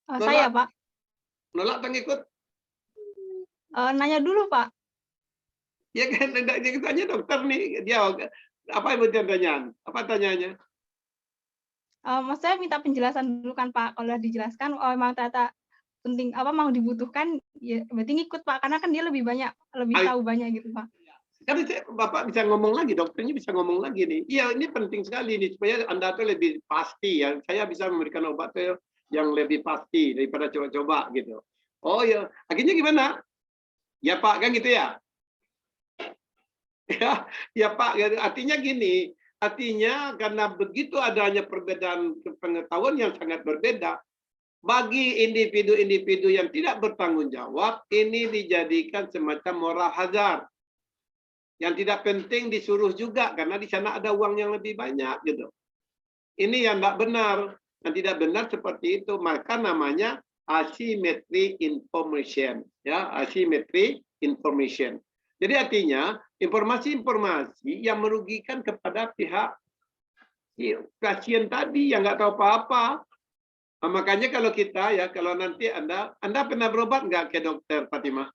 Saya, Nolak, Pak. nolak atau ngikut? Nanya dulu, Pak. Ya kan, enggak tanya dokter nih, dia apa yang pertanyaan? Apa tanyanya? Mas saya minta penjelasan dulu kan, Pak. Kalau udah dijelaskan, oh emang ternyata penting, apa mau dibutuhkan, ya berarti ngikut, Pak. Karena kan dia lebih banyak, lebih Ah, tahu banyak gitu, Pak. kan Bapak bisa ngomong lagi, dokternya bisa ngomong lagi nih. Iya, ini penting sekali nih supaya Anda tuh lebih pasti ya. Saya bisa memberikan obat tuh yang lebih pasti daripada coba-coba gitu. Oh ya, akhirnya gimana? Ya Pak, kan gitu ya? Ya, ya Pak, artinya gini, artinya karena begitu adanya perbedaan pengetahuan yang sangat berbeda, bagi individu-individu yang tidak bertanggung jawab, ini dijadikan semacam moral hazard. Yang tidak penting disuruh juga, karena di sana ada uang yang lebih banyak gitu. Ini yang tidak benar. Yang tidak benar seperti itu, maka namanya asymmetric information. Ya, asymmetric information. Jadi artinya informasi-informasi yang merugikan kepada pihak pasien tadi yang nggak tahu apa-apa. Nah, makanya kalau kita ya, kalau nanti Anda pernah berobat nggak ke dokter, Fatimah?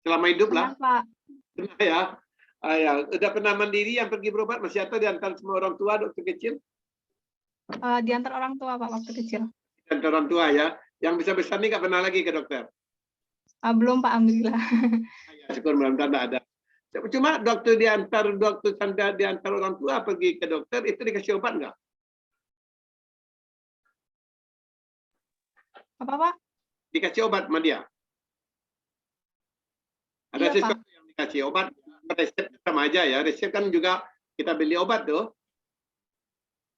Selama hidup Pernah, lah, Pak. pernah ya. Ya, udah pernah mandiri yang pergi berobat masih atau diantar semua orang tua dokter kecil? Diantar orang tua, Pak, waktu kecil. Diantar orang tua ya. Yang besar-besar nih nggak pernah lagi ke dokter? Belum, Pak, alhamdulillah. Ya, syukur mudah-mudahan ada. Cuma dokter diantar orang tua pergi ke dokter itu dikasih obat nggak? Apa, Pak? Dikasih obat sama dia? Ada Iya, Pak. sesuatu yang dikasih obat? Resep sama aja ya. Resep kan juga kita beli obat tuh.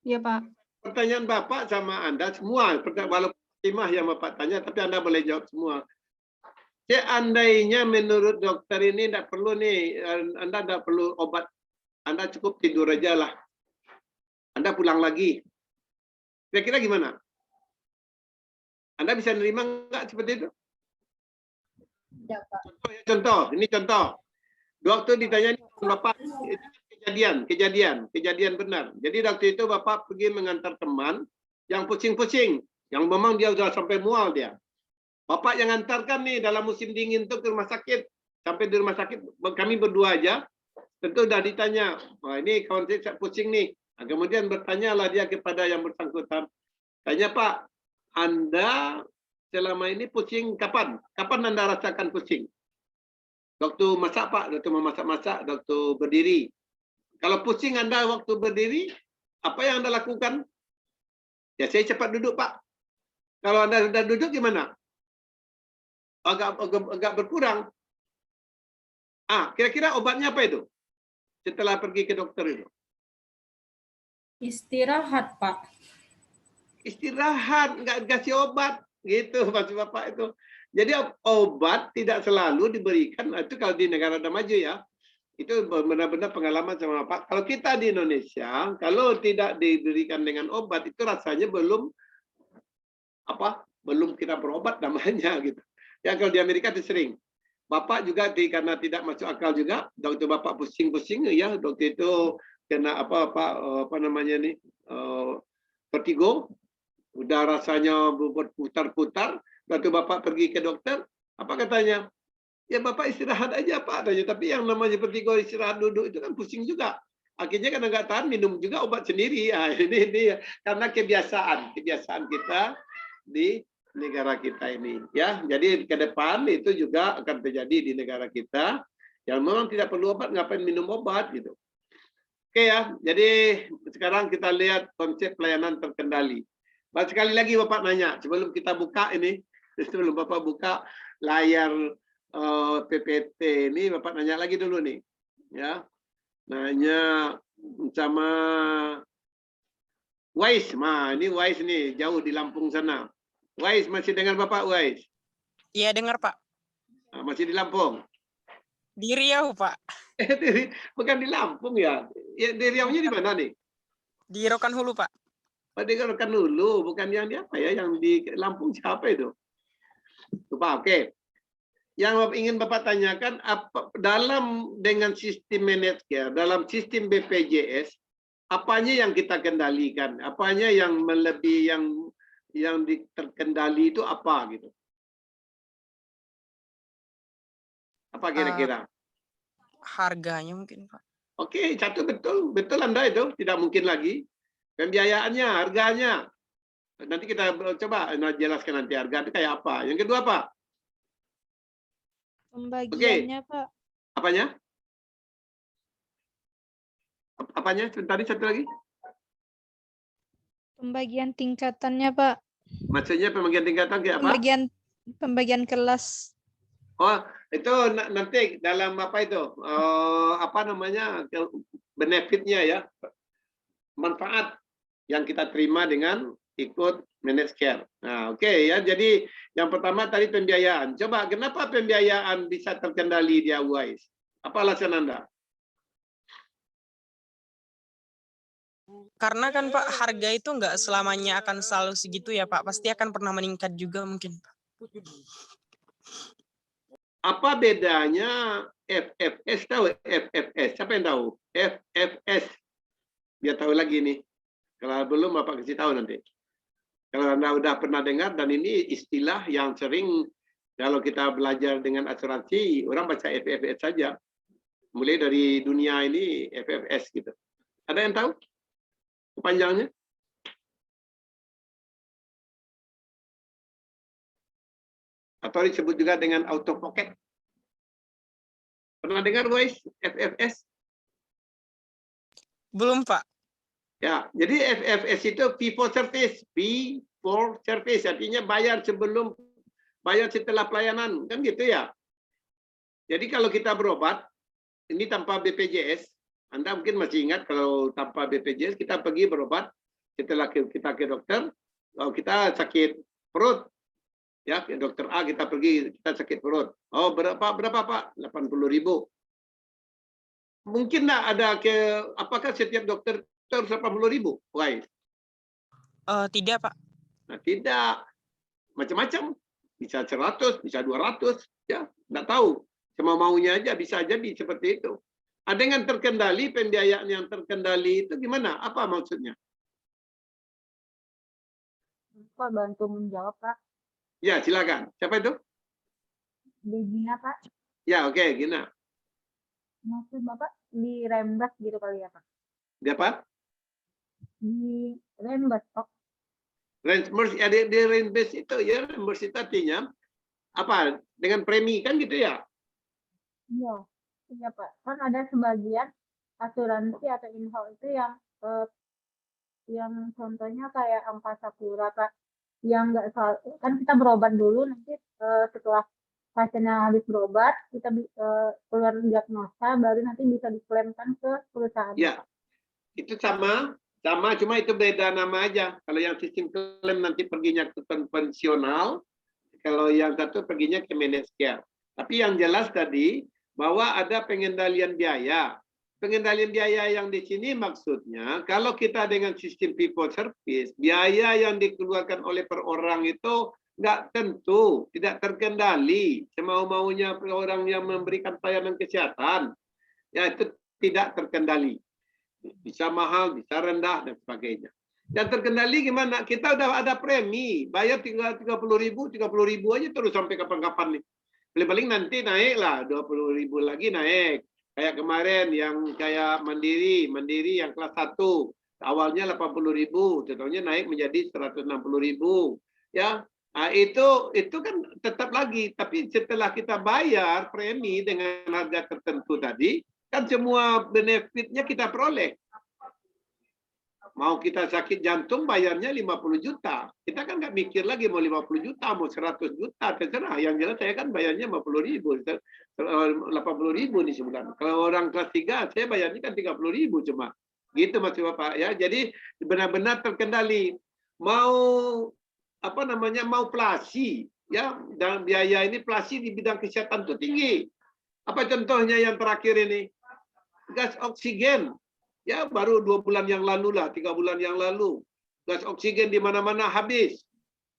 Iya, Pak. Pertanyaan Bapak sama Anda semua, walaupun timah yang Bapak tanya, tapi Anda boleh jawab semua. Seandainya menurut dokter ini tidak perlu nih, Anda tidak perlu obat, Anda cukup tidur aja lah. Anda pulang lagi. Kira-kira gimana? Anda bisa nerima nggak seperti itu? Contoh, ini contoh. Waktu ditanya Bapak, kejadian benar. Jadi waktu itu Bapak pergi mengantar teman yang pusing-pusing, yang memang dia sudah sampai mual dia. Bapak yang antarkan nih dalam musim dingin tuh ke rumah sakit. Sampai di rumah sakit kami berdua aja. Tentu sudah ditanya, wah ini kawan saya pusing nih. Nah, kemudian bertanyalah dia kepada yang bersangkutan. Tanya Pak, Anda selama ini pusing kapan? Kapan Anda rasakan pusing? Waktu masak Pak, waktu memasak-masak, waktu berdiri. Kalau pusing Anda waktu berdiri, apa yang Anda lakukan? Ya saya cepat duduk Pak. Kalau Anda sudah duduk gimana? Agak berkurang. Kira-kira obatnya apa itu? Setelah pergi ke dokter itu. Istirahat, Pak. Istirahat, nggak kasih obat. Gitu maksud Bapak itu. Jadi obat tidak selalu diberikan, itu kalau di negara maju ya. Itu benar-benar pengalaman sama Pak. Kalau kita di Indonesia, kalau tidak diberikan dengan obat, itu rasanya belum kita berobat namanya gitu. Ya kalau di Amerika itu sering. Bapak juga karena tidak masuk akal juga, waktu Bapak pusing-pusing ya, waktu itu kena apa namanya nih, vertigo, udah rasanya berputar-putar, waktu Bapak pergi ke dokter, apa katanya? Ya Bapak istirahat aja Pak, tanya. Tapi yang namanya vertigo istirahat duduk itu kan pusing juga. Akhirnya karena nggak tahan minum juga obat sendiri. Ini karena kebiasaan kita di negara kita ini ya. Jadi ke depan itu juga akan terjadi di negara kita yang memang tidak perlu obat, ngapain minum obat gitu. Oke ya. Jadi sekarang kita lihat konsep pelayanan terkendali. Sekali lagi Bapak nanya sebelum kita buka ini, sebelum Bapak buka layar PPT ini, Bapak nanya lagi dulu nih ya. Nanya sama Wais. Ini Wais nih jauh di Lampung sana. Wais, masih dengar Bapak Wais? Iya dengar Pak. Masih di Lampung? Di Riau Pak. Bukan di Lampung ya? Di Riau-nya di mana nih? Di Rokan Hulu Pak. Di Rokan Hulu, bukan yang di apa ya? Yang di Lampung siapa itu? Lupa, oke. Yang ingin Bapak tanyakan, dalam dengan sistem managed care, dalam sistem BPJS, apanya yang kita kendalikan? Apanya yang melebihi yang terkendali itu apa gitu? Apa kira-kira? Harganya mungkin, Pak. Oke, satu betul, betul Anda itu tidak mungkin lagi. Pembiayaannya, harganya. Nanti kita coba jelaskan nanti harga itu kayak apa. Yang kedua Pak? Pembagiannya, Pak. Apanya? Apanya? Tadi satu lagi? Pembagian tingkatannya, Pak. Maksudnya pembagian tingkatan kayak apa? Pembagian kelas. Oh, itu nanti dalam apa itu? Apa namanya? Benefitnya ya. Manfaat yang kita terima dengan ikut managed care. Nah, oke ya. Jadi yang pertama tadi pembiayaan. Coba kenapa pembiayaan bisa terkendali di Awais? Apa alasan Anda? Karena kan Pak, harga itu nggak selamanya akan selalu segitu ya Pak. Pasti akan pernah meningkat juga mungkin, Pak. Apa bedanya FFS? Tahu FFS? Siapa yang tahu? FFS. Biar tahu lagi nih. Kalau belum Bapak kasih tahu nanti. Kalau Anda udah pernah dengar, dan ini istilah yang sering kalau kita belajar dengan asuransi, orang baca FFS saja. Mulai dari dunia ini FFS gitu. Ada yang tahu kepanjangannya? Atau disebut juga dengan auto pocket. Pernah dengar guys FFS? Belum Pak. Ya, jadi FFS itu fee for service. Fee for service artinya bayar sebelum, bayar setelah pelayanan, kan gitu ya. Jadi kalau kita berobat ini tanpa BPJS, Anda mungkin masih ingat kalau tanpa BPJS kita pergi berobat setelah kita ke dokter, kalau kita sakit perut, ya ke dokter A kita pergi, kita sakit perut. Oh berapa Pak? 80.000. Mungkin nggak ada apakah setiap dokter harus 80.000? Guys? Tidak Pak. Nah, tidak, macam-macam, bisa 100, bisa 200, ya nggak tahu. Cuma maunya aja bisa jadi seperti itu. Ada yang terkendali, pembiayaan yang terkendali itu gimana? Apa maksudnya? Pak, bantu menjawab, Pak. Ya, silakan. Siapa itu? Gina, Pak. Ya, oke, Gina. Maksud Bapak di reimburse gitu kali ya, Pak? Dapat? Di reimburse, Pak. Reimburse, ya, di reimburse itu, ya, reimburse itu artinya apa? Dengan premi, kan gitu ya? Iya, iya Pak. Kan ada sebagian asuransi atau in-house itu yang contohnya kayak Angkasa Pura, Pak. Yang nggak kan kita berobat dulu, nanti setelah pasiennya habis berobat, kita keluar diagnosa, baru nanti bisa diklaimkan ke perusahaan. Ya, itu sama, cuma itu beda nama aja. Kalau yang sistem klaim nanti perginya ke konvensional, kalau yang satu perginya ke managed care. Tapi yang jelas tadi bahwa ada pengendalian biaya. Pengendalian biaya yang di sini maksudnya kalau kita dengan sistem fee for service, biaya yang dikeluarkan oleh per orang itu nggak tentu, tidak terkendali. Semau-maunya orang yang memberikan pelayanan kesehatan, ya itu tidak terkendali. Bisa mahal, bisa rendah, dan sebagainya. Dan terkendali gimana? Kita udah ada premi, bayar tinggal 30.000 aja terus sampai kapan-kapan nih. Paling-paling nanti naik lah, 20.000 lagi naik. Kayak kemarin yang kayak Mandiri yang kelas 1, awalnya 80.000, contohnya naik menjadi 160.000. Ya, nah, itu kan tetap lagi, tapi setelah kita bayar premi dengan harga tertentu tadi, kan semua benefitnya kita peroleh. Mau kita sakit jantung bayarnya 50 juta. Kita kan nggak mikir lagi mau 50 juta, mau 100 juta, terserah. Yang jelas saya kan bayarnya 50.000, 80.000 di sebulan. Kalau orang kelas 3, saya bayarnya kan 30.000 cuma. Gitu Mas Bapak ya. Jadi benar-benar terkendali. Mau mau plasi ya, dan biaya ini plasi di bidang kesehatan itu tinggi. Apa contohnya yang terakhir ini? Gas oksigen. Ya baru 2 bulan yang lalu lah, 3 bulan yang lalu. Gas oksigen di mana-mana habis.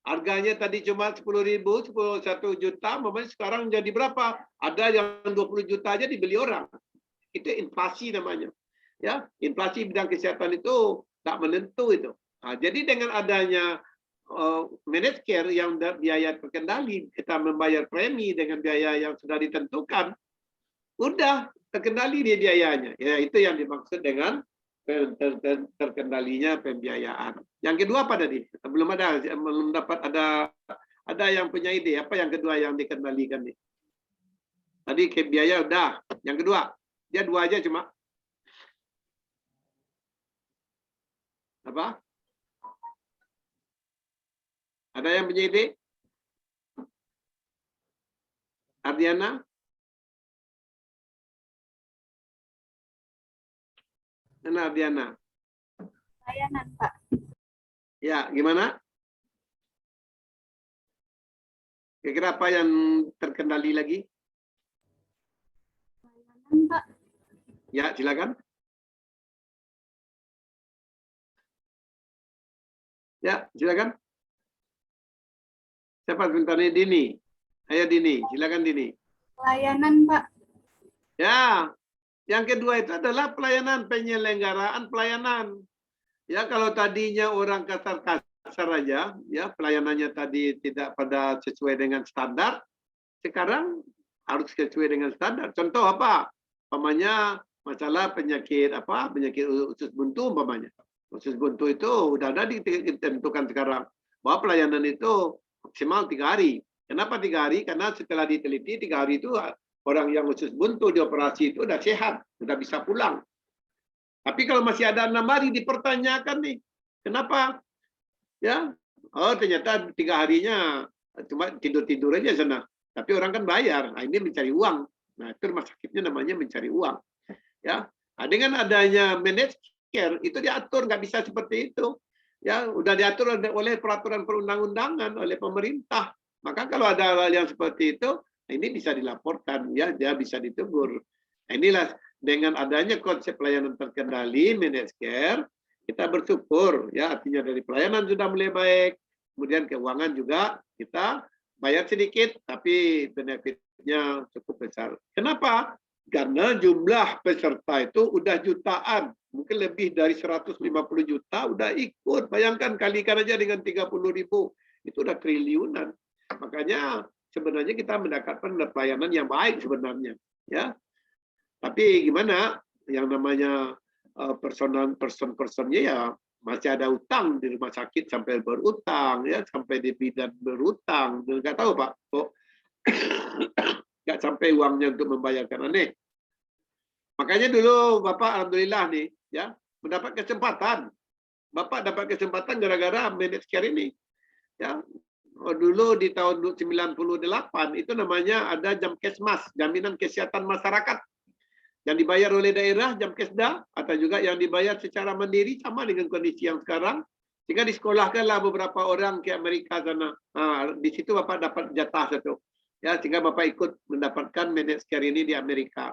Harganya tadi cuma 10.000, 1 juta, memang sekarang jadi berapa? Ada yang 20 juta aja dibeli orang. Itu inflasi namanya. Ya, inflasi bidang kesehatan itu tak menentu itu. Nah, jadi dengan adanya managed care yang biaya terkendali, kita membayar premi dengan biaya yang sudah ditentukan, udah terkendali dia biayanya. Ya, itu yang dimaksud dengan terkendalinya pembiayaan. Yang kedua apa tadi? Belum dapat ada yang punya ide apa yang kedua yang dikendalikan nih? Tadi ke biaya udah. Yang kedua, dia dua aja cuma. Apa? Ada yang punya ide? Ardiana? Mana Ardiana? Layanan, Pak. Ya, gimana? Kira-kira apa yang terkendali lagi? Layanan, Pak. Ya, silakan. Ya, silakan. Siapa sebentar ini? Dini. Ayo Dini, silakan Dini. Layanan, Pak. Ya, yang kedua itu adalah pelayanan, penyelenggaraan pelayanan. Ya, kalau tadinya orang kasar aja, ya pelayanannya tadi tidak pada sesuai dengan standar, sekarang harus sesuai dengan standar. Contoh apa? Umpamanya masalah penyakit apa? Penyakit usus buntu umpamanya. Usus buntu itu udah ada ditentukan sekarang bahwa pelayanan itu maksimal 3 hari. Kenapa 3 hari? Karena setelah diteliti 3 hari itu orang yang usus buntu dioperasi itu udah sehat, udah bisa pulang. Tapi kalau masih ada 6 hari dipertanyakan nih, kenapa? Ya, oh ternyata 3 harinya cuma tidur-tidur aja sana. Tapi orang kan bayar, nah ini mencari uang. Nah itu rumah sakitnya namanya mencari uang. Ya, nah, dengan adanya managed care itu diatur, nggak bisa seperti itu. Ya, udah diatur oleh peraturan perundang-undangan oleh pemerintah. Maka kalau ada hal yang seperti itu, ini bisa dilaporkan, ya, dia bisa ditegur. Nah, inilah dengan adanya konsep pelayanan terkendali, managed care, kita bersyukur, ya, artinya dari pelayanan sudah mulai baik, kemudian keuangan juga kita bayar sedikit, tapi benefitnya cukup besar. Kenapa? Karena jumlah peserta itu udah jutaan, mungkin lebih dari 150 juta udah ikut. Bayangkan kalikan aja dengan 30.000, itu udah triliunan. Makanya sebenarnya kita mendapatkan pelayanan yang baik sebenarnya, ya. Tapi gimana? Yang namanya person-personnya ya masih ada utang di rumah sakit sampai berutang, ya, sampai di bidan berutang. Nggak tahu Pak, kok nggak sampai uangnya untuk membayarkan aneh. Makanya dulu Bapak alhamdulillah nih, ya, mendapat kesempatan. Bapak dapat kesempatan gara-gara managed care ini. Ya, dulu di tahun 98 itu namanya ada Jamkesmas, jaminan kesehatan masyarakat, yang dibayar oleh daerah, Jamkesda, atau juga yang dibayar secara mandiri, sama dengan kondisi yang sekarang. Sehingga disekolahkanlah beberapa orang ke Amerika sana. Nah, di situ Bapak dapat jatah satu. Ya, sehingga Bapak ikut mendapatkan managed care ini di Amerika.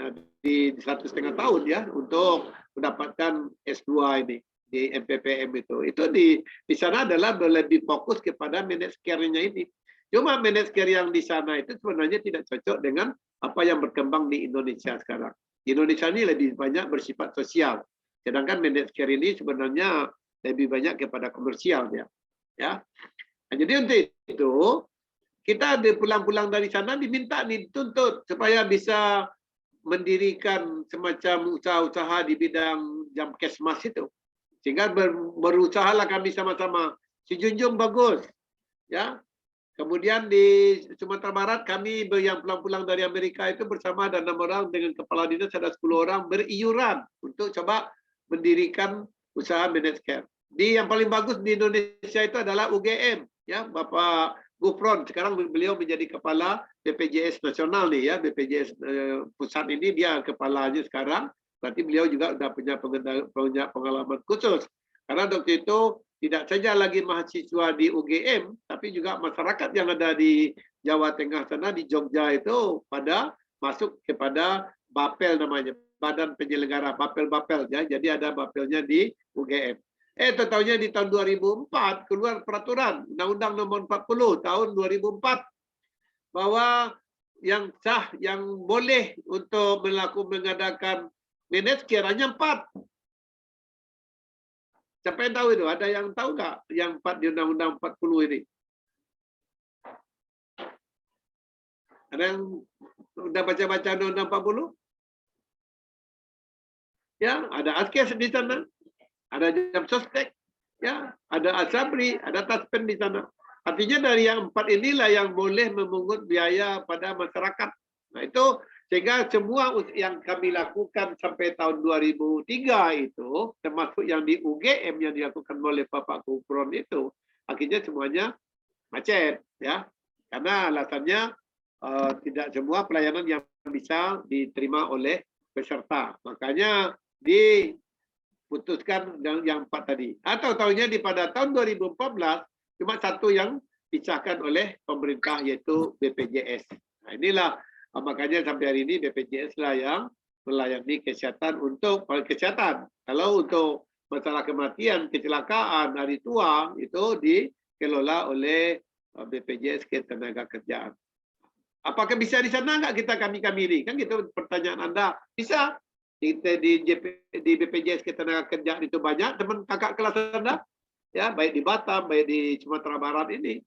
Nah, di 1,5 tahun ya untuk mendapatkan S2 ini di MPPM itu. Itu di sana adalah lebih fokus kepada managed care-nya ini. Cuma managed care yang di sana itu sebenarnya tidak cocok dengan apa yang berkembang di Indonesia sekarang. Di Indonesia ini lebih banyak bersifat sosial. Sedangkan managed care ini sebenarnya lebih banyak kepada komersial ya. Ya. Nah, jadi untuk itu kita pulang-pulang dari sana diminta dituntut supaya bisa mendirikan semacam usaha-usaha di bidang Jamkesmas itu. Sehingga berusahalah kami sama-sama. Si Junjung bagus. Ya. Kemudian di Sumatera Barat kami yang pulang-pulang dari Amerika itu bersama ada 6 orang dengan kepala dinas ada 10 orang beriuran untuk coba mendirikan usaha managed care. Yang paling bagus di Indonesia itu adalah UGM, ya, Bapak Gufron. Sekarang beliau menjadi kepala BPJS nasional nih ya, BPJS pusat ini dia kepalanya sekarang. Berarti beliau juga sudah punya pengalaman khusus. Karena waktu itu tidak saja lagi mahasiswa di UGM, tapi juga masyarakat yang ada di Jawa Tengah sana, di Jogja itu pada masuk kepada BAPEL namanya, Badan Penyelenggara Bapel-Bapel ya. Jadi ada Bapelnya di UGM. Tahunya di tahun 2004 keluar peraturan Undang-Undang Nomor 40 tahun 2004 bahwa yang sah, yang boleh untuk mengadakan managed care hanya 4. Siapa yang tahu itu? Ada yang tahu nggak yang 4 di Undang-Undang 40 ini? Ada yang udah baca-baca Undang-Undang 40? Ya, ada ASKES di sana, ada jam sostek, ya, ada asabri, ada taspen di sana. Artinya dari yang 4 inilah yang boleh memungut biaya pada masyarakat. Nah itu sehingga semua yang kami lakukan sampai tahun 2003 itu, termasuk yang di UGM yang dilakukan oleh Bapak Kupron itu, akhirnya semuanya macet, ya, karena alasannya tidak semua pelayanan yang bisa diterima oleh peserta. Makanya diputuskan yang 4 tadi. Atau tahunya pada tahun 2014 cuma satu yang disahkan oleh pemerintah yaitu BPJS. Nah, inilah makanya sampai hari ini BPJS lah yang melayani kesehatan untuk kesehatan. Kalau untuk masalah kematian, kecelakaan, hari tua itu dikelola oleh BPJS Ketenagakerjaan. Apakah bisa di sana nggak kami ini? Kan gitu pertanyaan Anda. Bisa. Di BPJS Ketenagakerjaan itu banyak teman kakak kelas Anda, ya, baik di Batam, baik di Sumatera Barat ini.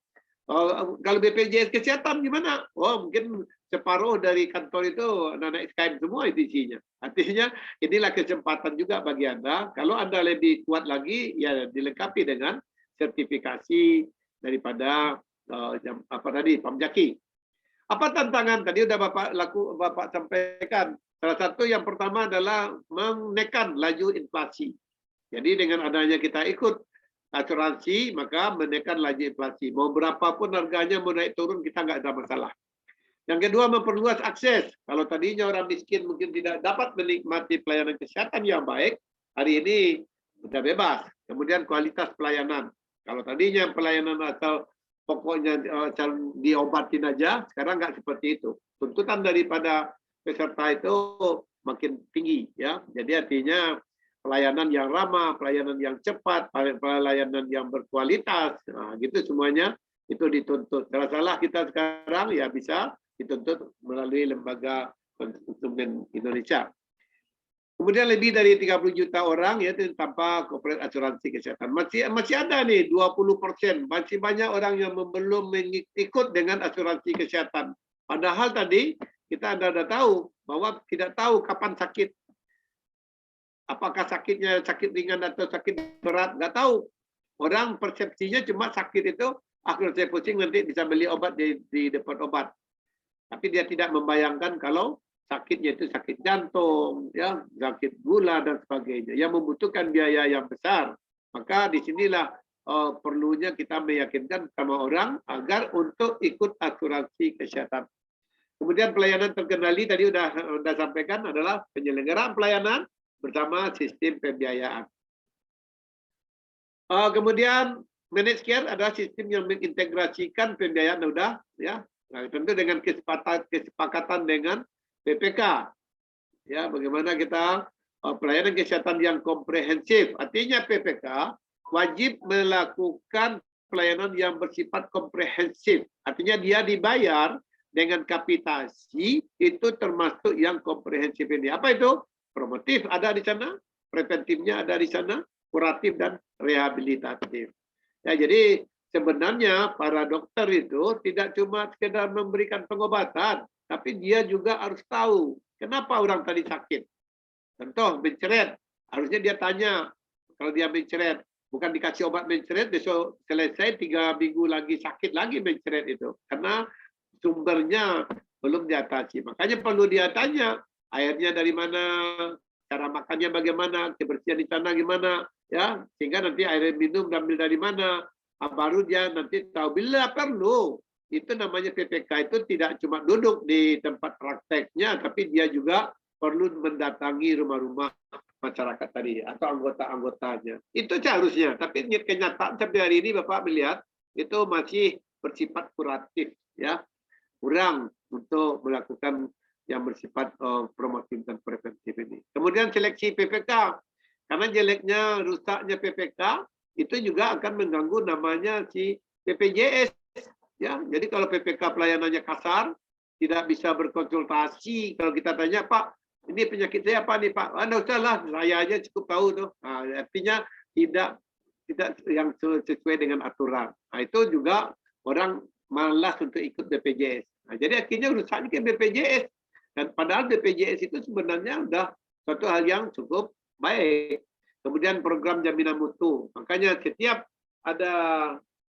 Kalau BPJS Kesehatan gimana? Oh, mungkin separuh dari kantor itu anak-anak SKM semua itu isinya. Artinya inilah kesempatan juga bagi Anda. Kalau Anda lebih kuat lagi, ya dilengkapi dengan sertifikasi daripada Pamjaki. Apa tantangan? Tadi udah Bapak sampaikan. Salah satu yang pertama adalah menekan laju inflasi. Jadi dengan adanya kita ikut asuransi, maka menekan laju inflasi. Mau berapapun harganya mau naik turun, kita nggak ada masalah. Yang kedua, memperluas akses. Kalau tadinya orang miskin mungkin tidak dapat menikmati pelayanan kesehatan yang baik, hari ini sudah bebas. Kemudian kualitas pelayanan. Kalau tadinya pelayanan atau pokoknya diobatin aja, sekarang nggak seperti itu. Tuntutan daripada peserta itu makin tinggi, ya. Jadi artinya pelayanan yang ramah, pelayanan yang cepat, pelayanan yang berkualitas, nah, gitu semuanya itu dituntut. Kalau salah kita sekarang ya bisa dituntut melalui lembaga konsumen Indonesia. Kemudian lebih dari 30 juta orang ya tanpa corporate asuransi kesehatan. Masih ada nih 20%, masih banyak orang yang belum mengikut dengan asuransi kesehatan. Padahal tadi kita sudah tahu bahwa tidak tahu kapan sakit. Apakah sakitnya sakit ringan atau sakit berat, nggak tahu. Orang persepsinya cuma sakit itu, kalau saya pusing nanti bisa beli obat di depan obat. Tapi dia tidak membayangkan kalau sakitnya itu sakit jantung, ya, sakit gula dan sebagainya, yang membutuhkan biaya yang besar. Maka disinilah perlunya kita meyakinkan sama orang agar untuk ikut asuransi kesehatan. Kemudian pelayanan terkendali tadi udah sampaikan adalah penyelenggaraan pelayanan bersama sistem pembiayaan. Kemudian managed care adalah sistem yang mengintegrasikan pembiayaan udah, ya. Nah, tentu dengan kesepakatan dengan PPK, ya, bagaimana kita pelayanan kesehatan yang komprehensif. Artinya PPK wajib melakukan pelayanan yang bersifat komprehensif. Artinya dia dibayar dengan kapitasi, itu termasuk yang komprehensif ini. Apa itu? Promotif ada di sana, preventifnya ada di sana, kuratif dan rehabilitatif. Ya, jadi sebenarnya para dokter itu tidak cuma sekedar memberikan pengobatan, tapi dia juga harus tahu kenapa orang tadi sakit. Contoh mencret, harusnya dia tanya. Kalau dia mencret, bukan dikasih obat mencret, besok selesai 3 minggu lagi sakit lagi mencret itu, karena sumbernya belum diatasi. Makanya perlu dia tanya airnya dari mana, cara makannya bagaimana, kebersihan di sana gimana, ya, sehingga nanti air minum diambil dari mana, baru dia nanti tahu. Bila perlu, itu namanya PPK itu tidak cuma duduk di tempat prakteknya, tapi dia juga perlu mendatangi rumah-rumah masyarakat tadi atau anggota-anggotanya. Itu seharusnya, tapi kenyataan sampai hari ini Bapak melihat itu masih bersifat kuratif, ya, kurang untuk melakukan yang bersifat promotif dan preventif ini. Kemudian seleksi PPK, karena jeleknya, rusaknya PPK itu juga akan mengganggu namanya si BPJS. Ya, jadi kalau PPK pelayanannya kasar, tidak bisa berkonsultasi. Kalau kita tanya, Pak, ini penyakit saya apa nih Pak? Nggak usah lah, saya aja cukup tahu tuh. Nah, artinya tidak yang sesuai dengan aturan. Nah, itu juga orang malas untuk ikut BPJS. Nah, jadi akhirnya rusaknya ke BPJS. Dan padahal BPJS itu sebenarnya sudah suatu hal yang cukup baik. Kemudian program jaminan mutu. Makanya setiap ada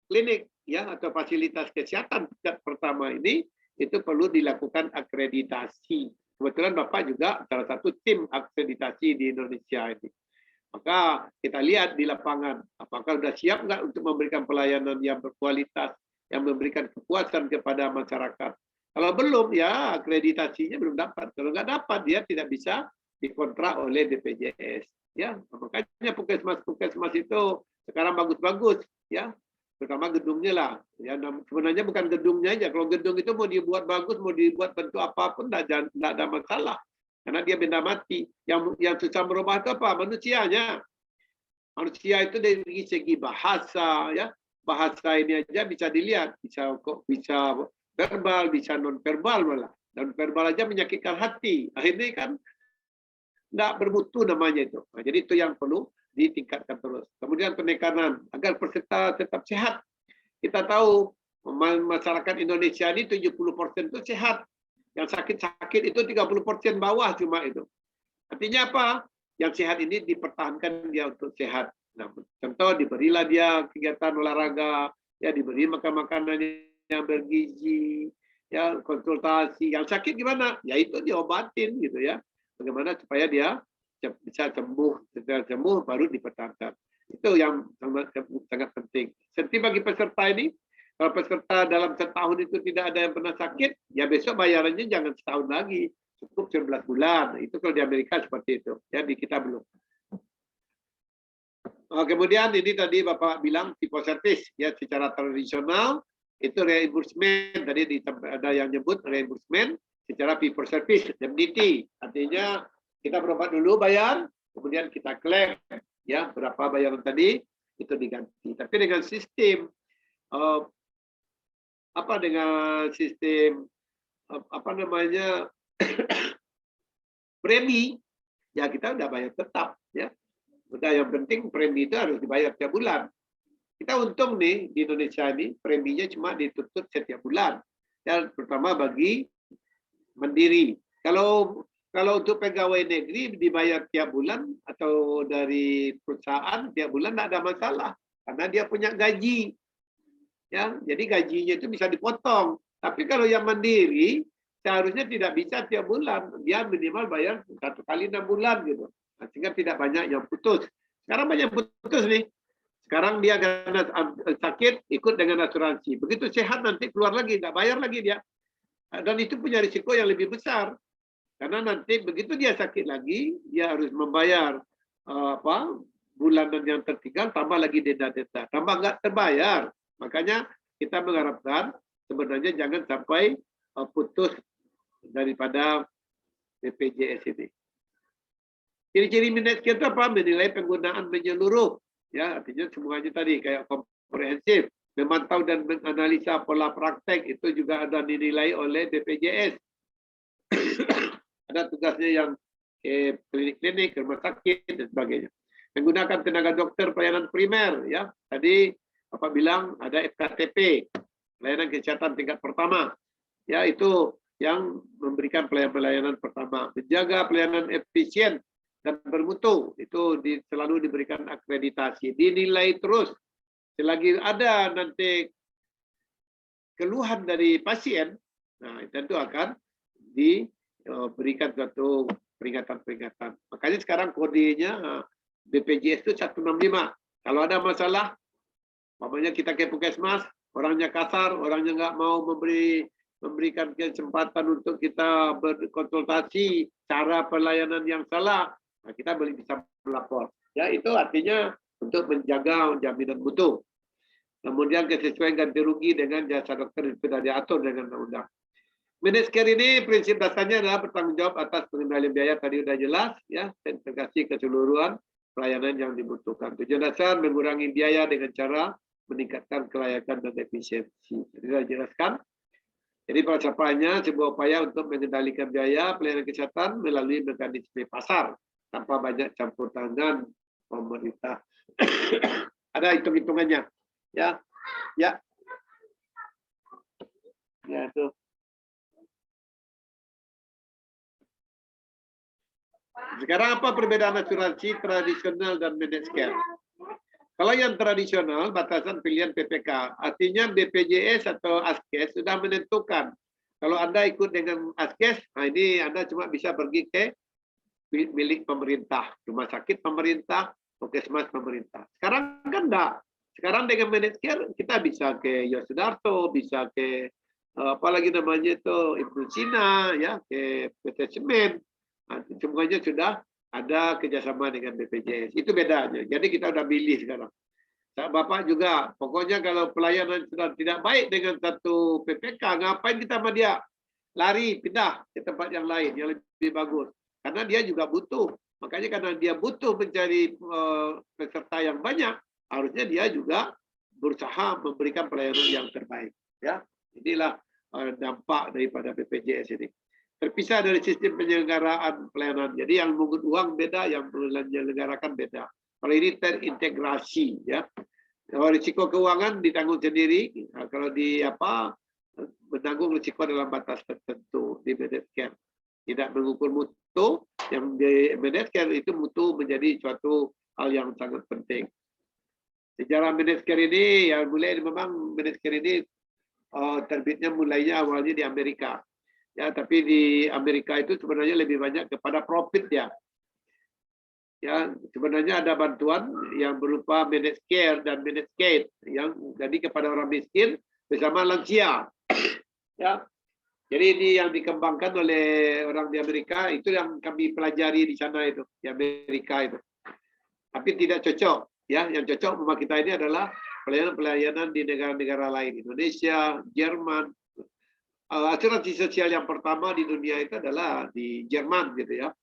klinik ya atau fasilitas kesehatan tingkat pertama ini itu perlu dilakukan akreditasi. Kebetulan Bapak juga salah satu tim akreditasi di Indonesia ini. Maka kita lihat di lapangan, apakah sudah siap nggak untuk memberikan pelayanan yang berkualitas, yang memberikan kepuasan kepada masyarakat. Kalau belum, ya akreditasinya belum dapat. Kalau nggak dapat, dia tidak bisa dikontrak oleh BPJS. Ya, makanya puskesmas itu sekarang bagus-bagus, ya. Terutama gedungnya lah. Ya, sebenarnya bukan gedungnya aja. Kalau gedung itu mau dibuat bagus, mau dibuat bentuk apapun, tidak ada masalah. Karena dia benda mati. Yang susah merubah itu apa? Manusianya. Manusia itu dari segi bahasa, ya. Bahasa ini aja bisa dilihat, bisa verbal, bisa non verbal malah. Non verbal aja menyakitkan hati. Akhirnya kan tidak bermutu namanya itu. Nah, jadi itu yang perlu ditingkatkan terus. Kemudian penekanan agar peserta tetap sehat. Kita tahu masyarakat Indonesia ini 70% itu sehat. Yang sakit-sakit itu 30% bawah cuma itu. Artinya apa? Yang sehat ini dipertahankan dia untuk sehat. Nah, contoh diberilah dia kegiatan olahraga, ya diberi makan-makanan yang bergizi, ya konsultasi. Yang sakit gimana? Ya itu diobatin gitu ya. Bagaimana supaya dia bisa sembuh, setelah sembuh baru dipertahankan. Itu yang sangat penting. Seperti bagi peserta ini, kalau peserta dalam setahun itu tidak ada yang pernah sakit, ya besok bayarannya jangan setahun lagi, cukup 11 bulan. Itu kalau di Amerika seperti itu. Ya di kita belum. Kemudian ini tadi Bapak bilang fee for service, ya secara tradisional itu reimbursement. Tadi ada yang nyebut reimbursement secara fee for service, indemnity. Artinya kita berobat dulu bayar, kemudian kita klaim, ya berapa bayaran tadi itu diganti. Tapi dengan sistem premi, ya kita udah bayar tetap, ya. Udah yang penting premi itu harus dibayar tiap bulan. Kita untung nih di Indonesia ini preminya cuma dituntut setiap bulan. Ya, terutama bagi mandiri. Kalau untuk pegawai negeri dibayar tiap bulan atau dari perusahaan tiap bulan tidak ada masalah karena dia punya gaji. Ya, jadi gajinya itu bisa dipotong. Tapi kalau yang mandiri seharusnya tidak bisa tiap bulan. Dia minimal bayar 1 kali 6 bulan gitu. Nah, sehingga tidak banyak yang putus. Sekarang banyak putus nih. Sekarang dia karena sakit ikut dengan asuransi. Begitu sehat nanti keluar lagi, nggak bayar lagi dia. Dan itu punya risiko yang lebih besar. Karena nanti begitu dia sakit lagi, dia harus membayar bulanan yang tertinggal, tambah lagi denda-denda. Tambah nggak terbayar. Makanya kita mengharapkan sebenarnya jangan sampai putus daripada BPJS ini. Ciri-ciri Medscape itu apa? Menilai penggunaan menyeluruh. Ya, artinya semuanya tadi kayak komprehensif. Memantau dan menganalisa pola praktek itu juga ada dinilai oleh BPJS. Ada tugasnya yang klinik-klinik, rumah sakit dan sebagainya. Menggunakan tenaga dokter pelayanan primer, ya. Tadi Bapak bilang ada FKTP, pelayanan kesehatan tingkat pertama. Ya, itu yang memberikan pelayanan pertama. Menjaga pelayanan efisien dan bermutu, itu selalu diberikan akreditasi. Dinilai terus. Selagi ada nanti keluhan dari pasien, nah tentu akan diberikan suatu peringatan-peringatan. Makanya sekarang kodenya BPJS itu 165. Kalau ada masalah, namanya kita ke puskesmas, orangnya kasar, orangnya nggak mau memberikan kesempatan untuk kita berkonsultasi, cara pelayanan yang salah, nah kita bisa melapor. Ya, itu artinya untuk menjaga jaminan mutu. Kemudian kesesuaian ganti rugi dengan jasa dokter itu sudah diatur dengan undang-undang. Medscape ini prinsip dasarnya adalah bertanggung jawab atas pengendalian biaya, tadi sudah jelas, ya, integrasi keseluruhan pelayanan yang dibutuhkan. Tujuan dasar mengurangi biaya dengan cara meningkatkan kelayakan dan efisiensi. Jadi sudah jelaskan. Jadi falsafahnya sebuah upaya untuk mengendalikan biaya pelayanan kesehatan melalui mekanisme pasar tanpa banyak campur tangan pemerintah. Ada hitung-hitungannya. Ya. Ya. Ya, itu. Sekarang apa perbedaan asuransi tradisional dan managed care? Kalau yang tradisional, batasan pilihan PPK. Artinya BPJS atau ASKES sudah menentukan. Kalau Anda ikut dengan ASKES, nah ini Anda cuma bisa pergi ke milik pemerintah, rumah sakit pemerintah, puskesmas pemerintah. Sekarang kan enggak. Sekarang dengan managed care, kita bisa ke Yosudarto, bisa ke apalagi namanya itu Ibnu Sina, ya, ke PT Semen. Nah, semuanya sudah ada kerjasama dengan BPJS. Itu bedanya. Jadi kita udah pilih sekarang. Bapak juga, pokoknya kalau pelayanan sudah tidak baik dengan satu PPK, ngapain kita sama dia? Lari, pindah ke tempat yang lain, yang lebih bagus. Karena dia juga butuh. Makanya karena dia butuh mencari peserta yang banyak, harusnya dia juga berusaha memberikan pelayanan yang terbaik. Ya, inilah dampak daripada BPJS ini. Terpisah dari sistem penyelenggaraan pelayanan. Jadi yang mengut uang beda, yang menyelenggarakan beda. Kalau ini terintegrasi, ya. Kalau risiko keuangan ditanggung sendiri, kalau di menanggung risiko dalam batas tertentu di managed care. Tidak mengukur mutu, yang di managed care itu mutu menjadi suatu hal yang sangat penting. Sejarah managed care ini, yang mulai memang managed care ini terbitnya mulainya awalnya di Amerika. Ya, tapi di Amerika itu sebenarnya lebih banyak kepada profit ya. Ya, sebenarnya ada bantuan yang berupa managed care dan managed care yang jadi kepada orang miskin bersama lansia. Ya. Jadi ini yang dikembangkan oleh orang di Amerika, itu yang kami pelajari di sana itu, di Amerika itu. Tapi tidak cocok, ya. Yang cocok rumah kita ini adalah pelayanan-pelayanan di negara-negara lain, Indonesia, Jerman. Asuransi sosial yang pertama di dunia itu adalah di Jerman gitu ya.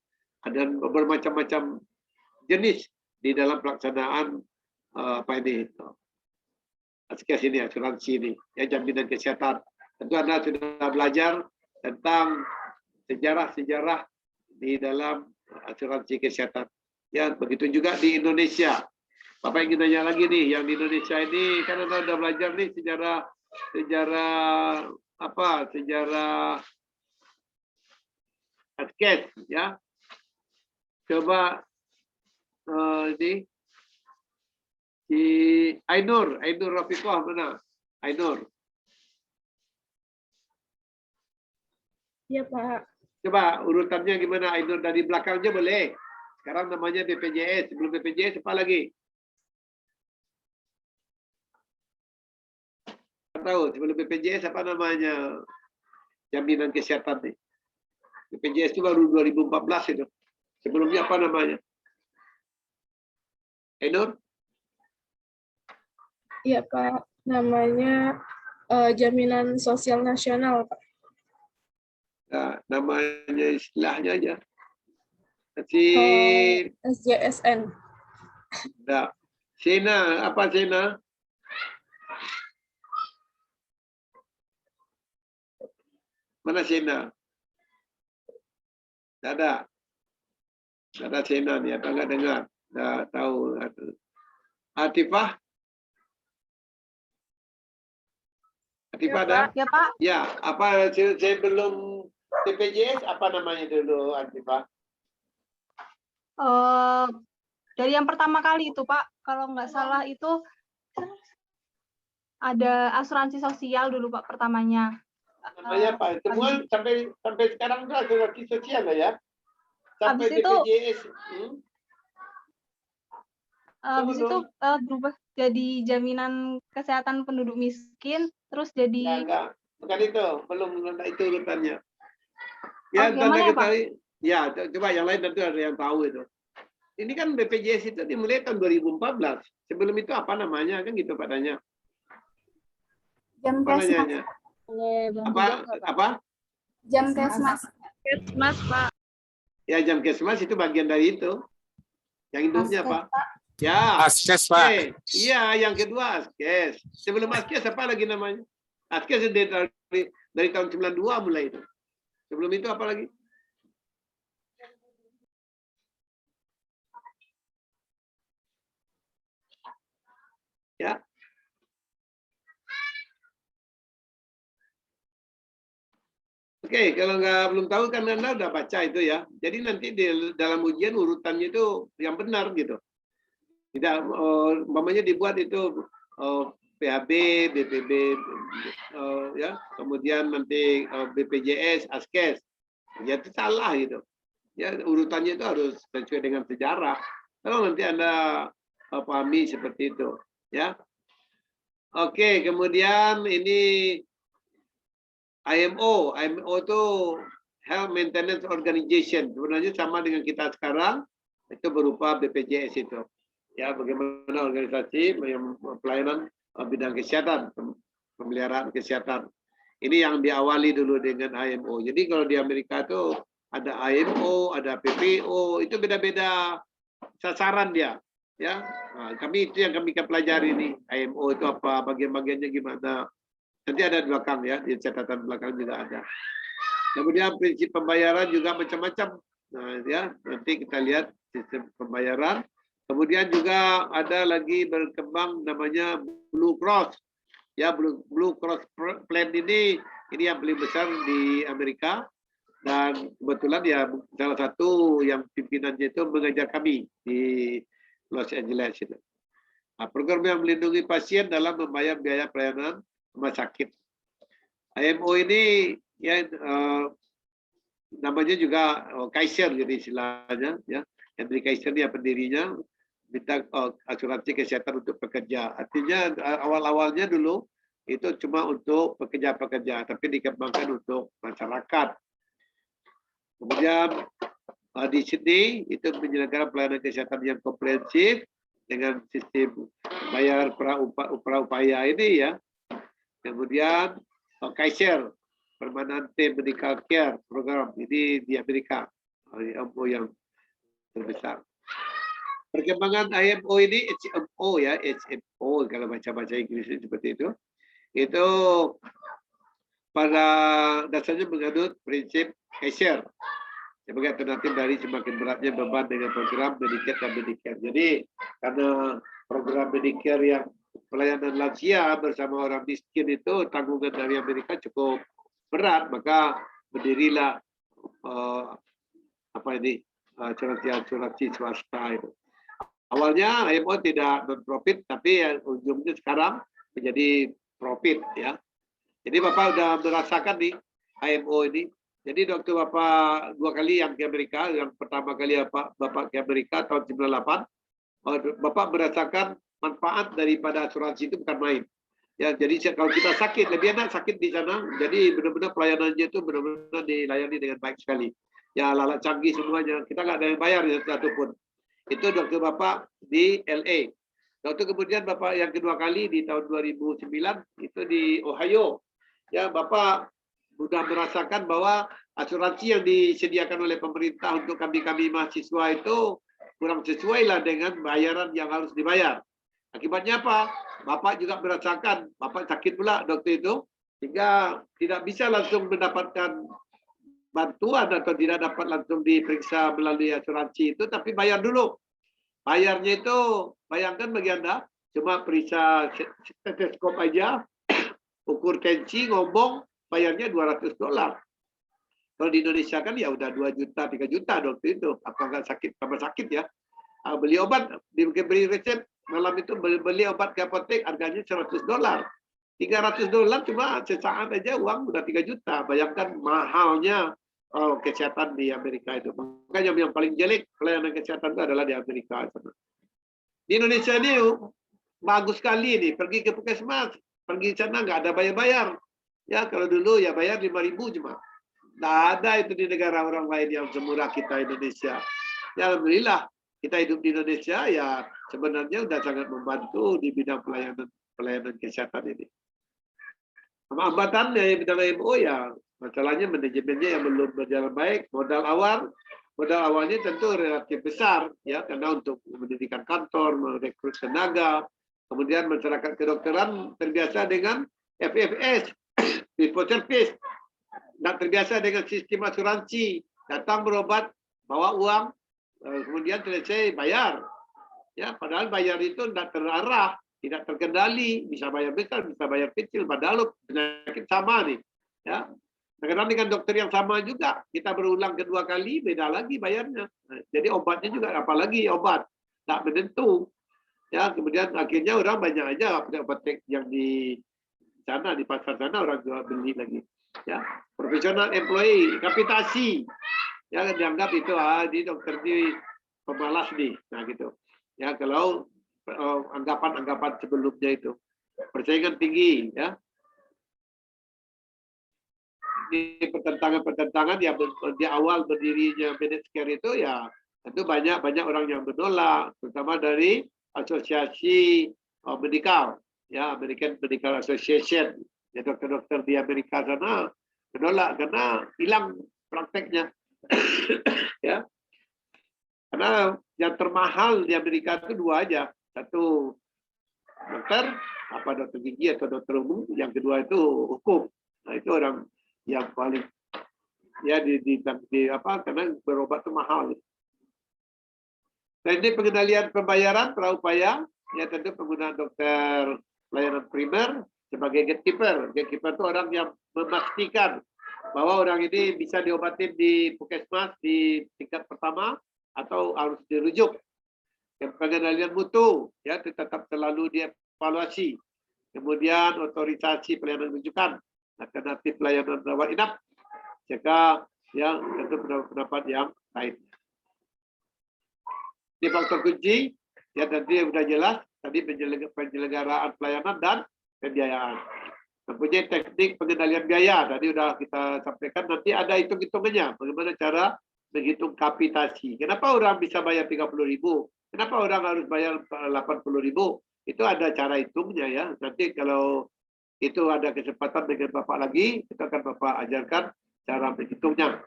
Ada bermacam-macam jenis di dalam pelaksanaan ASKES ini, asuransi ini, ya, jaminan kesehatan. Tentu Anda sudah belajar tentang sejarah-sejarah di dalam asuransi kesehatan. Ya, begitu juga di Indonesia. Bapak ingin nanya lagi nih, yang di Indonesia ini kan Anda sudah belajar nih sejarah ASKES, ya. Coba ini si Ainur Rafiqah mana? Ainur. Iya, Pak. Coba urutannya gimana Ainur, dari belakangnya boleh. Sekarang namanya BPJS, sebelum BPJS apa lagi? Tahu sebelum BPJS apa namanya? Jaminan kesehatan nih. BPJS itu baru 2014 itu. Sebelumnya apa namanya? Ainur? Iya, Pak. Namanya Jaminan Sosial Nasional, Pak. Nah, namanya istilahnya aja. Si SJSN. nah, Sena, apa Sena? Mana Sena? Tidak ada. Tidak ada Sena nih, apa nggak dengar? Nggak tahu. Atifah? Atifah ada? Ya, Pak. Ya, apa saya belum BPJS, apa namanya dulu Atifah? Dari yang pertama kali itu, Pak, kalau nggak salah itu ada asuransi sosial dulu, Pak, pertamanya. Namanya apa? Semua sampai sekarang itu asuransi sosial lah ya. Sampai Habis itu BPJS. habis itu berubah jadi jaminan kesehatan penduduk miskin, terus jadi Enggak. Bukan itu, belum itu urutannya. Ya, yang mana ya, Pak? Ya, coba yang lain tentu ada yang tahu itu. Ini kan BPJS itu dimulai tahun 2014. Sebelum itu apa namanya? Kan gitu padanya. Jamkesmas. Apa? Jamkesmas. Mas, Pak. Ya, Jamkesmas itu bagian dari itu. Yang induknya apa? Ya. ASKES, Pak. Iya, yang kedua ASKES. Sebelum ASKES apa lagi namanya? ASKES dari tahun 92 mulai itu. Sebelum itu apa lagi? Oke, kalau belum tahu kan Anda udah baca itu ya. Jadi nanti dalam ujian urutannya itu yang benar gitu. Tidak, umpamanya dibuat itu PHB, BPB, ya, kemudian nanti BPJS, ASKES, ya itu salah gitu. Ya urutannya itu harus sesuai dengan sejarah. Kalau nanti Anda pahami seperti itu, ya. Oke, kemudian ini IMO itu Health Maintenance Organization. Sebenarnya sama dengan kita sekarang, itu berupa BPJS itu. Ya, bagaimana organisasi pelayanan bidang kesehatan, pemeliharaan kesehatan. Ini yang diawali dulu dengan IMO. Jadi kalau di Amerika itu ada IMO, ada PPO, itu beda-beda sasaran dia. Ya, nah, itu yang kami pelajari ini. IMO itu apa, bagian-bagiannya gimana. Nanti ada di belakang ya, di catatan belakang juga ada. Kemudian prinsip pembayaran juga macam-macam. Nah, ya, nanti kita lihat sistem pembayaran. Kemudian juga ada lagi berkembang namanya Blue Cross. Ya, Blue Cross Plan ini yang paling besar di Amerika, dan kebetulan ya salah satu yang pimpinannya itu mengajar kami di Los Angeles itu. Nah, program yang melindungi pasien dalam membayar biaya pelayanan rumah sakit. IMO ini ya namanya juga Kaiser jadi istilahnya ya. Henry Kaiser dia pendirinya, minta asuransi kesehatan untuk pekerja. Artinya awal-awalnya dulu itu cuma untuk pekerja-pekerja, tapi dikembangkan untuk masyarakat. Kemudian di Sydney itu menyelenggarakan pelayanan kesehatan yang komprehensif dengan sistem bayar praupaya ini ya. Kemudian Kaiser Permanente Medical Care Program ini di Amerika, yang terbesar. Perkembangan IMO ini HMO ya, HMO kalau baca-baca Inggris seperti itu pada dasarnya menganut prinsip Kaiser sebagai alternatif dari semakin beratnya beban dengan program Medicare dan Medicare. Jadi karena program Medicare yang pelayanan lansia bersama orang miskin itu tanggungan dari Amerika cukup berat, maka berdirilah asuransi swasta itu. Awalnya IMO tidak non-profit, tapi ujungnya sekarang menjadi profit ya. Jadi Bapak sudah merasakan nih IMO ini. Jadi waktu Bapak 2 kali yang ke Amerika, yang pertama kali Bapak ke Amerika tahun 98, Bapak merasakan manfaat daripada asuransi itu bukan main. Ya, jadi kalau kita sakit, lebih enak sakit di sana. Jadi benar-benar pelayanannya itu benar-benar dilayani dengan baik sekali. Ya, alat canggih semuanya. Kita nggak ada yang bayar ya, satupun. Itu dokter Bapak di LA. Waktu kemudian Bapak yang kedua kali di tahun 2009 itu di Ohio. Ya, Bapak sudah merasakan bahwa asuransi yang disediakan oleh pemerintah untuk kami mahasiswa itu kurang sesuai lah dengan bayaran yang harus dibayar. Akibatnya apa? Bapak juga merasakan, Bapak sakit pula dokter itu, sehingga tidak bisa langsung mendapatkan bantuan atau tidak dapat langsung diperiksa melalui asuransi itu, tapi bayar dulu. Bayarnya itu, bayangkan bagi Anda, cuma periksa stetoskop aja, ukur tensi, ngomong, bayarnya $200. Kalau di Indonesia kan ya udah 2 juta, 3 juta dokter itu. Apa nggak sakit, tambah sakit ya. Beli obat, diberi resep, malam itu beli obat ke apotek, harganya $100. $300 cuma sesaat aja uang udah 3 juta. Bayangkan mahalnya kesehatan di Amerika itu. Makanya yang paling jelek pelayanan kesehatan itu adalah di Amerika. Di Indonesia ini bagus sekali nih, pergi ke puskesmas, pergi sana nggak ada bayar-bayar. Ya kalau dulu ya bayar 5.000 cuma. Nggak ada itu di negara orang lain yang semurah kita Indonesia. Ya alhamdulillah kita hidup di Indonesia ya sebenarnya sudah sangat membantu di bidang pelayanan kesehatan ini. Hambatan di bidang IMO ya masalahnya manajemennya yang belum berjalan baik. Modal awalnya tentu relatif besar ya, karena untuk mendirikan kantor, merekrut tenaga, kemudian masyarakat kedokteran terbiasa dengan FFS, fee for service, dan terbiasa dengan sistem asuransi, datang berobat, bawa uang, kemudian selesai bayar. Ya, padahal bayar itu tidak terarah, tidak terkendali, bisa bayar besar, bisa bayar kecil, padahal penyakit sama nih. Ya. Kadang-kadang dengan dokter yang sama juga, kita berulang kedua kali, beda lagi bayarnya. Jadi obatnya juga, apalagi obat, tak menentu. Ya, kemudian akhirnya orang banyak aja apotek yang di sana, di pasar sana orang jual beli lagi. Ya, profesional employee, kapitasi, ya dianggap itu di dokter di pemalas nih, nah gitu. Ya kalau anggapan-anggapan sebelumnya itu persaingan tinggi, ya. Di pertentangan-pertentangan yang di awal berdirinya managed care itu ya tentu banyak orang yang menolak, terutama dari asosiasi medikal, ya American Medical Association, ya dokter-dokter di Amerika sana menolak karena hilang prakteknya, ya karena yang termahal di Amerika itu dua aja, satu dokter dokter gigi atau dokter umum, yang kedua itu hukum. Nah itu orang yang paling ya karena berobat itu mahal. Nah ini pengendalian pembayaran praupaya, ya tentu penggunaan dokter layanan primer sebagai gatekeeper. Gatekeeper itu orang yang memastikan bahwa orang ini bisa diobatin di puskesmas di tingkat pertama atau harus dirujuk. Yang pengendalian mutu, ya tetap selalu dievaluasi. Kemudian otorisasi pelayanan rujukan, alternatif pelayanan rawat inap, jika yang tentu pendapat yang lain. Di faktor kunci, ya tadi sudah jelas, tadi penyelenggaraan pelayanan dan pembiayaan. Mempunyai teknik pengendalian biaya, tadi sudah kita sampaikan, nanti ada hitung-hitungannya, bagaimana cara menghitung kapitasi. Kenapa orang bisa bayar 30.000? Kenapa orang harus bayar 80.000? Itu ada cara hitungnya ya. Nanti kalau itu ada kesempatan dengan Bapak lagi, kita akan Bapak ajarkan cara menghitungnya.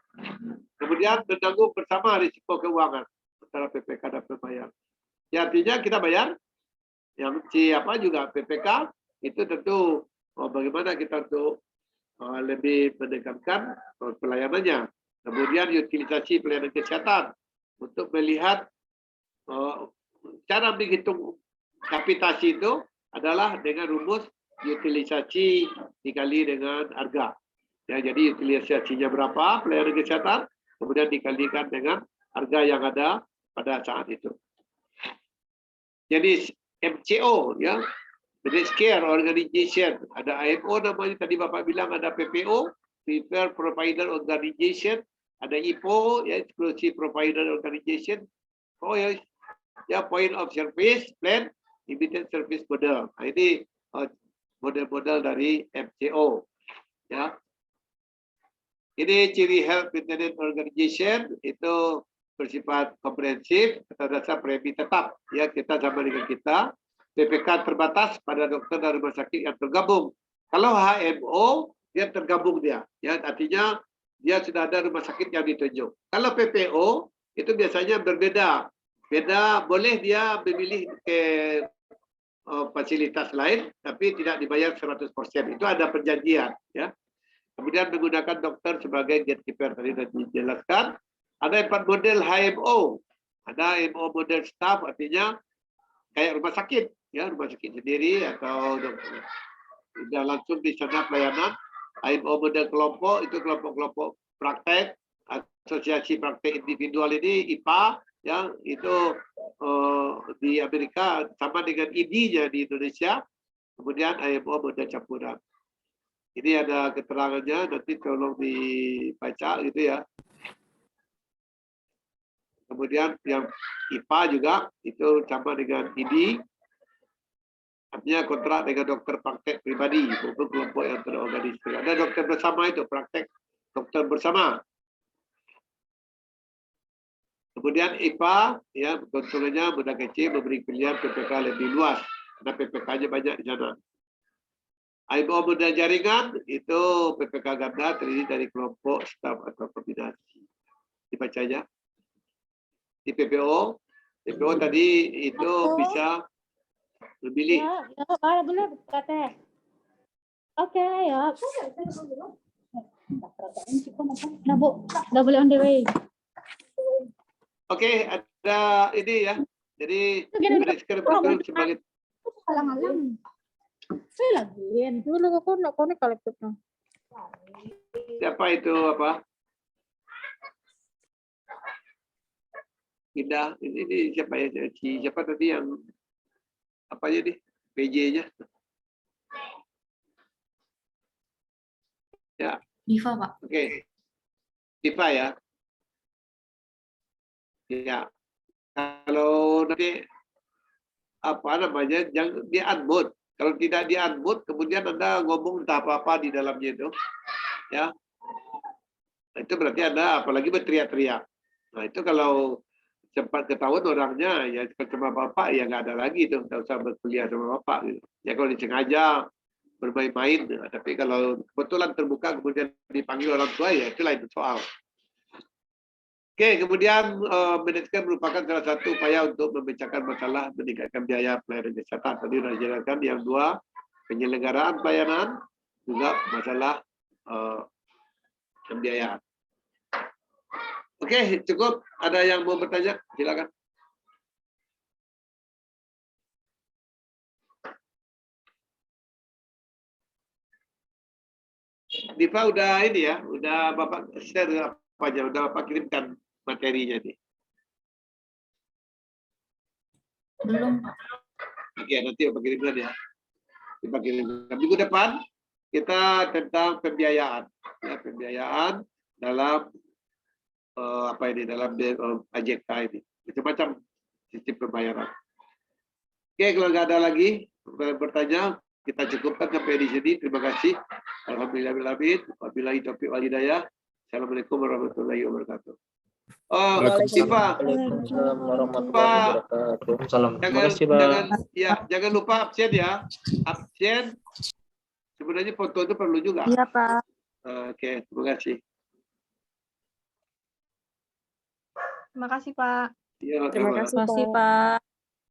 Kemudian menanggung bersama risiko keuangan antara PPK dan pembayar. Ya, artinya kita bayar, yang siapa juga PPK, itu tentu bagaimana kita untuk lebih menekankan pelayanannya. Kemudian utilisasi pelayanan kesehatan untuk melihat cara menghitung kapitasi itu adalah dengan rumus utilisasi dikali dengan harga. Ya, jadi utilisasinya berapa pelayanan kesehatan, kemudian dikalikan dengan harga yang ada pada saat itu. Jadi MCO, ya, Managed Care Organization, ada IMO namanya, tadi Bapak bilang ada PPO, Preferred Provider Organization, ada IPO, ya, Exclusive Provider Organization, ya, Point of Service Plan, Limited Service Model. Nah, ini model-model dari MCO, ya. Ini ciri Health Maintenance Organization, itu bersifat komprehensif atas dasar premi tetap, ya, kita sama dengan kita. PPK terbatas pada dokter dan rumah sakit yang tergabung. Kalau HMO dia tergabung dia, ya, artinya dia sudah ada rumah sakit yang ditunjuk. Kalau PPO itu biasanya berbeda, boleh dia memilih ke fasilitas lain, tapi tidak dibayar 100%. Itu ada perjanjian, ya. Kemudian menggunakan dokter sebagai gatekeeper tadi sudah dijelaskan. Ada 4 model HMO. Ada HMO model staff, artinya kayak rumah sakit, ya, rumah sakit sendiri atau dokter. Sudah langsung di sana pelayanan. HMO model kelompok itu kelompok-kelompok praktek, asosiasi praktek individual ini IPA, yang itu di Amerika sama dengan ID-nya di Indonesia. Kemudian HMO model campuran. Ini ada keterangannya, nanti tolong dibaca gitu ya. Kemudian yang IPA juga itu sama dengan ID, artinya kontrak dengan dokter praktek pribadi maupun kelompok yang terorganisir. Ada dokter bersama itu, praktek dokter bersama. Kemudian IPA, ya, keuntungannya mudah kecil, memberi pilihan PPK lebih luas, karena PPK-nya banyak di sana. IMO model jaringan itu PPK ganda terdiri dari kelompok, staf atau kombinasi. Dibacanya. Di PPO tadi itu bisa memilih. Ya, benar kata. Oke, ya. Nah, boleh on the way. Oke, ada ini ya. Jadi sekarang sebagai Alang-alang. Saya lagi. Dulu aku nak connect kalau Siapa itu apa? Indah. Ini siapa ya? Siapa tadi yang apa aja nih? PJ-nya? Ya. Diva, Pak. Oke. Diva ya. Ya. Kalau nanti apa namanya, jangan di unmute. Kalau tidak di unmute, kemudian Anda ngomong entah apa-apa di dalamnya itu, ya. Nah, itu berarti Anda apalagi berteriak-teriak. Nah itu kalau cepat ketahuan orangnya, ya sama bapak ya nggak ada lagi itu, nggak usah berkuliah sama bapak. Gitu. Ya kalau disengaja bermain-main, nah, tapi kalau kebetulan terbuka kemudian dipanggil orang tua ya itu lain soal. Oke, kemudian manajemen merupakan salah satu upaya untuk memecahkan masalah meningkatkan biaya pelayanan kesehatan. Tadi sudah dijelaskan yang dua, penyelenggaraan pelayanan, juga masalah pembiayaan. Oke, cukup. Ada yang mau bertanya? Silakan. Diva udah ini ya, udah Bapak share apa aja, udah Bapak kirimkan materinya nih. Belum, Pak. Oke, nanti Bapak kirimkan ya. Bapak kirimkan. Minggu depan kita tentang pembiayaan, ya, pembiayaan dalam apa ini, dalam AJK ini, macam-macam sistem pembayaran. Oke, kalau nggak ada lagi bertanya, kita cukupkan sampai di sini. Terima kasih. Alhamdulillah. Wabillahi taufiq wal hidayah. Assalamualaikum warahmatullahi wabarakatuh. Oh, Diva, jangan lupa absen ya. Absen. Sebenarnya foto itu perlu juga. Iya, Pak. Oke, terima kasih. Terima kasih, Pak. Ya, Terima kasih, Terima kasih, Pak. Pak.